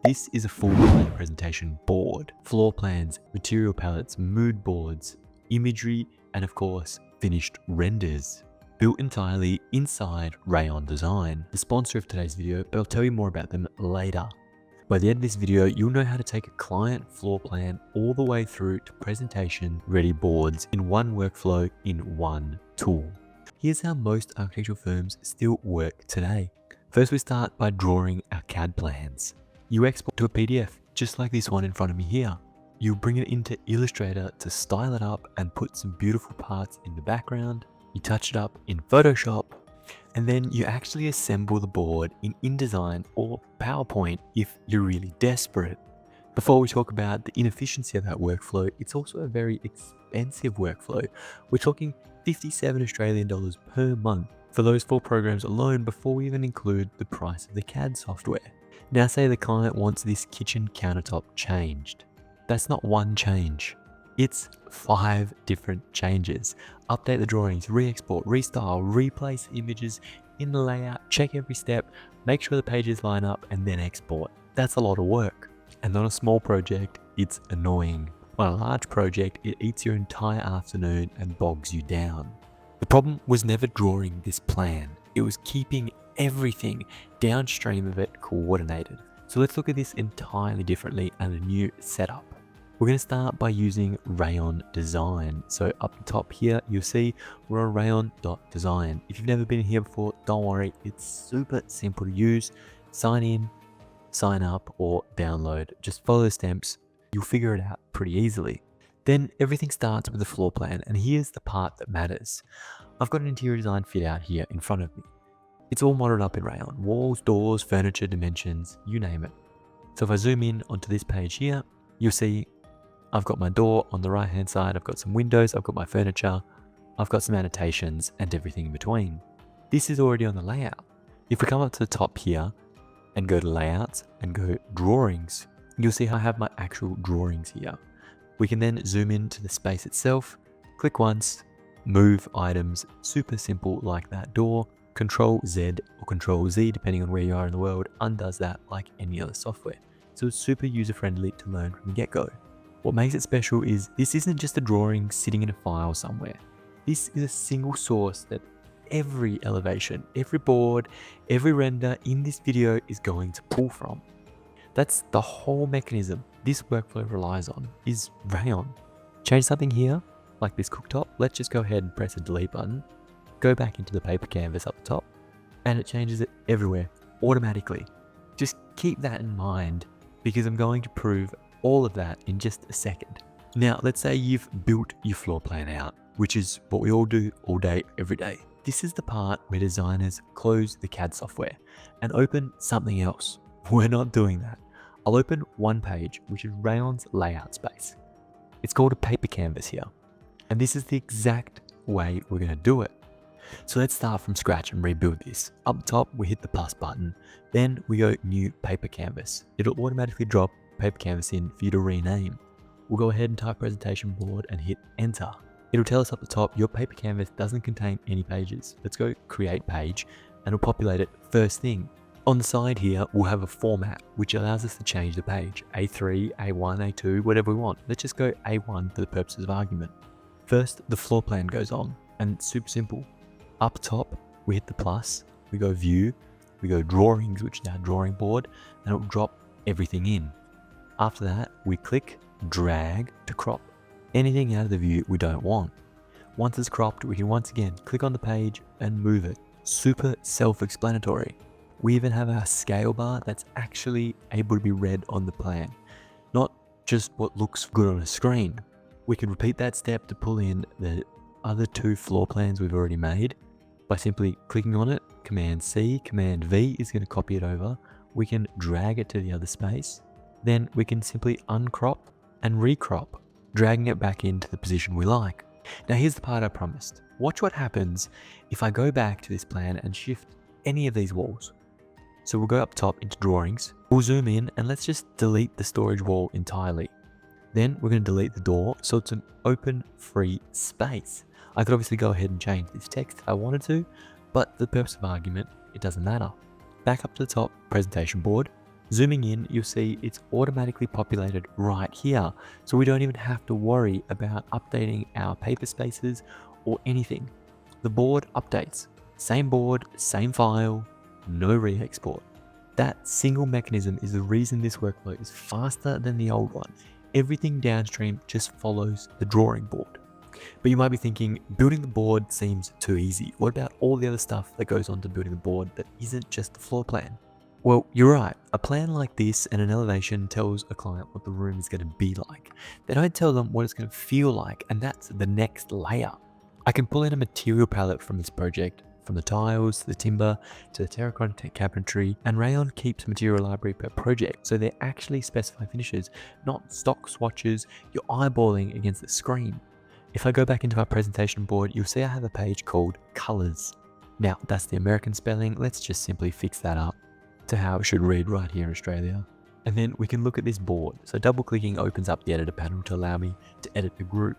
This is a full plan presentation board, floor plans, material palettes, mood boards, imagery, and of course, finished renders. Built entirely inside Rayon.design, the sponsor of today's video, but I'll tell you more about them later. By the end of this video, you'll know how to take a client floor plan all the way through to presentation ready boards in one workflow in one tool. Here's how most architectural firms still work today. First, we start by drawing our CAD plans. You export to a PDF, just like this one in front of me here. You bring it into Illustrator to style it up and put some beautiful parts in the background. You touch it up in Photoshop, and then you actually assemble the board in InDesign or PowerPoint if you're really desperate. Before we talk about the inefficiency of that workflow, it's also a very expensive workflow. We're talking 57 Australian dollars per month for those 4 programs alone before we even include the price of the CAD software. Now say the client wants this kitchen countertop changed. That's not one change. It's 5 different changes. Update the drawings, re-export, restyle, replace images in the layout, check every step, make sure the pages line up, and then export. That's a lot of work. And on a small project, it's annoying. On a large project, it eats your entire afternoon and bogs you down. The problem was never drawing this plan. It was keeping everything downstream of it coordinated. So let's look at this entirely differently and a new setup. We're going to start by using Rayon.design. So up the top here, you'll see we're on Rayon.design. If you've never been here before, don't worry, it's super simple to use. Sign in, sign up, or download. Just follow the steps. You'll figure it out pretty easily. Then everything starts with the floor plan, and here's the part that matters. I've got an interior design fit out here in front of me. It's all modeled up in Rayon. Walls, doors, furniture, dimensions, you name it. So if I zoom in onto this page here, you'll see I've got my door on the right hand side, I've got some windows, I've got my furniture, I've got some annotations and everything in between. This is already on the layout. If we come up to the top here and go to layouts and go drawings, you'll see how I have my actual drawings here. We can then zoom into the space itself, click once, move items, super simple like that door. Control Z or Control Z, depending on where you are in the world, undoes that like any other software. So it's super user friendly to learn from the get-go. What makes it special is this isn't just a drawing sitting in a file somewhere. This is a single source that every elevation, every board, every render in this video is going to pull from. That's the whole mechanism this workflow relies on, is Rayon. Change something here, like this cooktop. Let's just go ahead and press the delete button. Go back into the paper canvas up the top, and it changes it everywhere automatically. Just keep that in mind because I'm going to prove all of that in just a second. Now, let's say you've built your floor plan out, which is what we all do all day, every day. This is the part where designers close the CAD software and open something else. We're not doing that. I'll open one page, which is Rayon's layout space. It's called a paper canvas here. And this is the exact way we're going to do it. So let's start from scratch and rebuild this. Up top, we hit the plus button. Then we go new paper canvas. It'll automatically drop paper canvas in for you to rename. We'll go ahead and type presentation board and hit enter. It'll tell us up the top, your paper canvas doesn't contain any pages. Let's go create page and it'll populate it first thing. On the side here, we'll have a format, which allows us to change the page. A3, A1, A2, whatever we want. Let's just go A1 for the purposes of argument. First, the floor plan goes on, and it's super simple. Up top, we hit the plus, we go view, we go drawings, which is our drawing board, and it'll drop everything in. After that, we click drag to crop anything out of the view we don't want. Once it's cropped, we can once again click on the page and move it. Super self-explanatory. We even have our scale bar that's actually able to be read on the plan, not just what looks good on a screen. We can repeat that step to pull in the other 2 floor plans we've already made. By simply clicking on it, Command C, Command V is going to copy it over. We can drag it to the other space. Then we can simply uncrop and recrop, dragging it back into the position we like. Now here's the part I promised. Watch what happens if I go back to this plan and shift any of these walls. So we'll go up top into drawings. We'll zoom in and let's just delete the storage wall entirely. Then we're going to delete the door so it's an open free space. I could obviously go ahead and change this text if I wanted to, but for the purpose of argument, it doesn't matter. Back up to the top presentation board, Zooming in, you'll see it's automatically populated right here, so we don't even have to worry about updating our paper spaces or anything. The board updates. Same board, same file, no re-export. That single mechanism is the reason this workflow is faster than the old one. Everything downstream just follows the drawing board. But you might be thinking, building the board seems too easy. What about all the other stuff that goes on to building the board that isn't just the floor plan? Well, you're right. A plan like this and an elevation tells a client what the room is going to be like. They don't tell them what it's going to feel like, and that's the next layer. I can pull in a material palette from this project, from the tiles, to the timber, to the terracotta cabinetry, and Rayon keeps a material library per project, so they actually specify finishes, not stock swatches you're eyeballing against the screen. If I go back into our presentation board, you'll see I have a page called Colors. Now, that's the American spelling. Let's just simply fix that up to how it should read right here in Australia. And then we can look at this board. So double clicking opens up the editor panel to allow me to edit the group.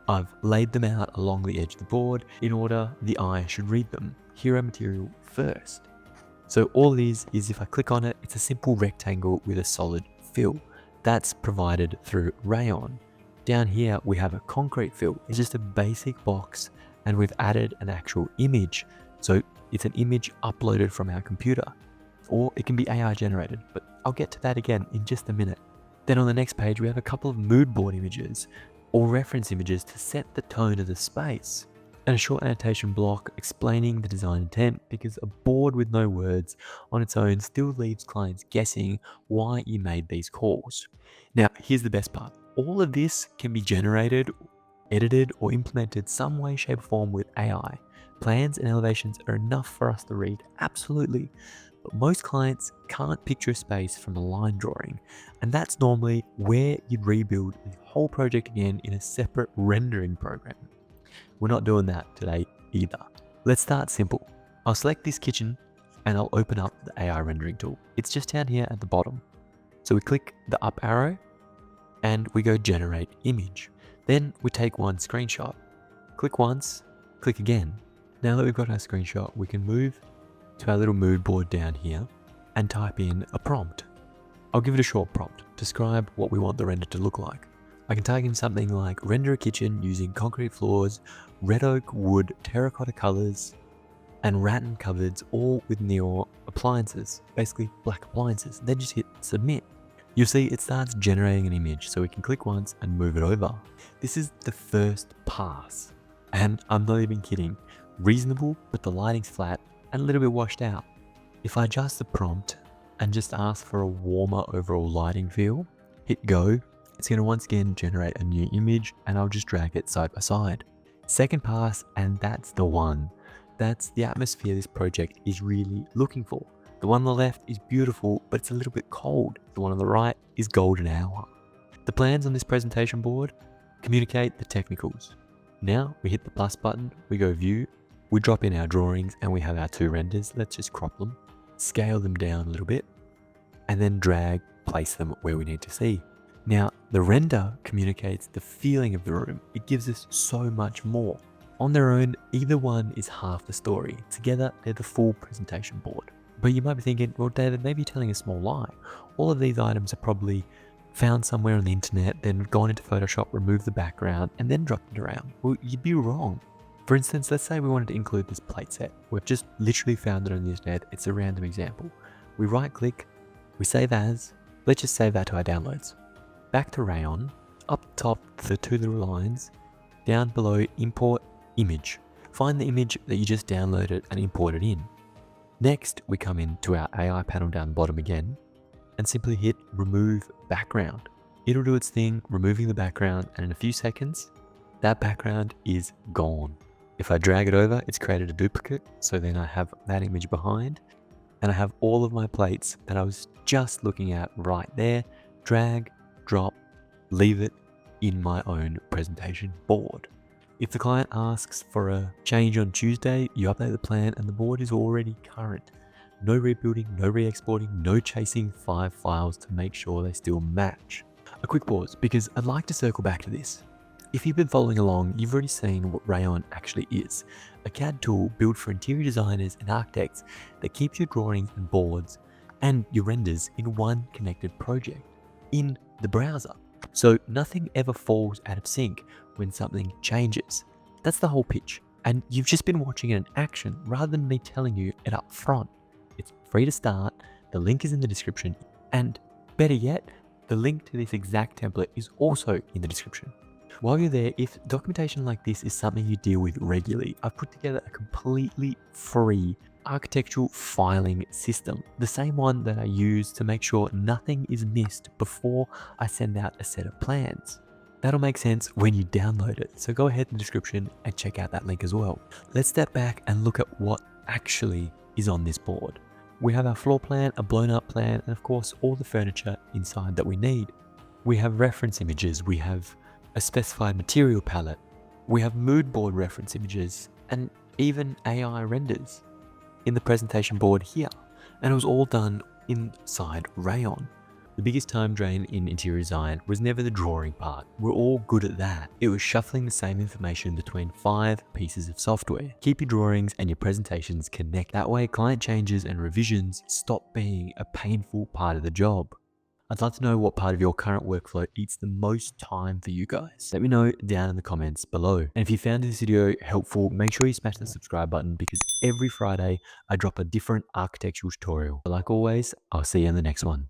I've laid them out along the edge of the board in order the eye should read them. Hero material first. So all it is if I click on it, it's a simple rectangle with a solid fill. That's provided through Rayon. Down here we have a concrete fill. It's just a basic box and we've added an actual image. So it's an image uploaded from our computer. Or it can be AI generated, but I'll get to that again in just a minute. Then on the next page we have a couple of mood board images or reference images to set the tone of the space, and a short annotation block explaining the design intent, because a board with no words on its own still leaves clients guessing why you made these calls. Now here's the best part. All of this can be generated, edited, or implemented some way, shape, or form with AI. Plans and elevations are enough for us to read, absolutely. But most clients can't picture a space from a line drawing, and that's normally where you'd rebuild the whole project again in a separate rendering program. We're not doing that today either. Let's start simple. I'll select this kitchen and I'll open up the AI rendering tool. It's just down here at the bottom. So we click the up arrow and we go generate image. Then we take one screenshot. Click once, click again. Now that we've got our screenshot, we can move to our little mood board down here and type in a prompt. I'll give it a short prompt. Describe what we want the render to look like. I can type in something like render a kitchen using concrete floors, red oak wood, terracotta colors, and rattan cupboards, all with neon appliances, basically black appliances. Then just hit submit. You'll see it starts generating an image, so we can click once and move it over. This is the first pass, and I'm not even kidding. Reasonable, but the lighting's flat and a little bit washed out. If I adjust the prompt and just ask for a warmer overall lighting feel, hit go, it's going to once again generate a new image, and I'll just drag it side by side. Second pass, and that's the one. That's the atmosphere this project is really looking for. The one on the left is beautiful, but it's a little bit cold. The one on the right is golden hour. The plans on this presentation board communicate the technicals. Now we hit the plus button, we go view, we drop in our drawings, and we have our two renders. Let's just crop them, scale them down a little bit, and then drag, place them where we need to see. Now, the render communicates the feeling of the room. It gives us so much more. On their own, either one is half the story. Together, they're the full presentation board. But you might be thinking, well, David, maybe you're telling a small lie. All of these items are probably found somewhere on the internet, then gone into Photoshop, removed the background, and then dropped it around. Well, you'd be wrong. For instance, let's say we wanted to include this plate set. We've just literally found it on the internet. It's a random example. We right click, we save as. Let's just save that to our downloads. Back to Rayon, up top the two little lines, down below import image. Find the image that you just downloaded and import it in. Next, we come into our AI panel down the bottom again and simply hit remove background. It'll do its thing, removing the background, and in a few seconds, that background is gone. If I drag it over, it's created a duplicate, so then I have that image behind, and I have all of my plates that I was just looking at right there. Drag, drop, leave it in my own presentation board. If the client asks for a change on Tuesday, you update the plan and the board is already current. No rebuilding, no re-exporting, no chasing 5 files to make sure they still match. A quick pause, because I'd like to circle back to this. If you've been following along, you've already seen what Rayon actually is. A CAD tool built for interior designers and architects that keeps your drawings and boards and your renders in one connected project in the browser. So nothing ever falls out of sync when something changes. That's the whole pitch. And you've just been watching it in action rather than me telling you it up front. It's free to start. The link is in the description. And better yet, the link to this exact template is also in the description. While you're there, if documentation like this is something you deal with regularly, I've put together a completely free architectural filing system, the same one that I use to make sure nothing is missed before I send out a set of plans. That'll make sense when you download it, so go ahead in the description and check out that link as well. Let's step back and look at what actually is on this board. We have our floor plan, a blown up plan, and of course all the furniture inside that we need. We have reference images, we have a specified material palette, we have mood board reference images, and even AI renders in the presentation board here, and it was all done inside Rayon. The biggest time drain in interior design was never the drawing part. We're all good at that. It was shuffling the same information between 5 pieces of software. Keep your drawings and your presentations connect. That way client changes and revisions stop being a painful part of the job. I'd love to know what part of your current workflow eats the most time for you guys. Let me know down in the comments below. And if you found this video helpful, make sure you smash the subscribe button because every Friday I drop a different architectural tutorial. But like always, I'll see you in the next one.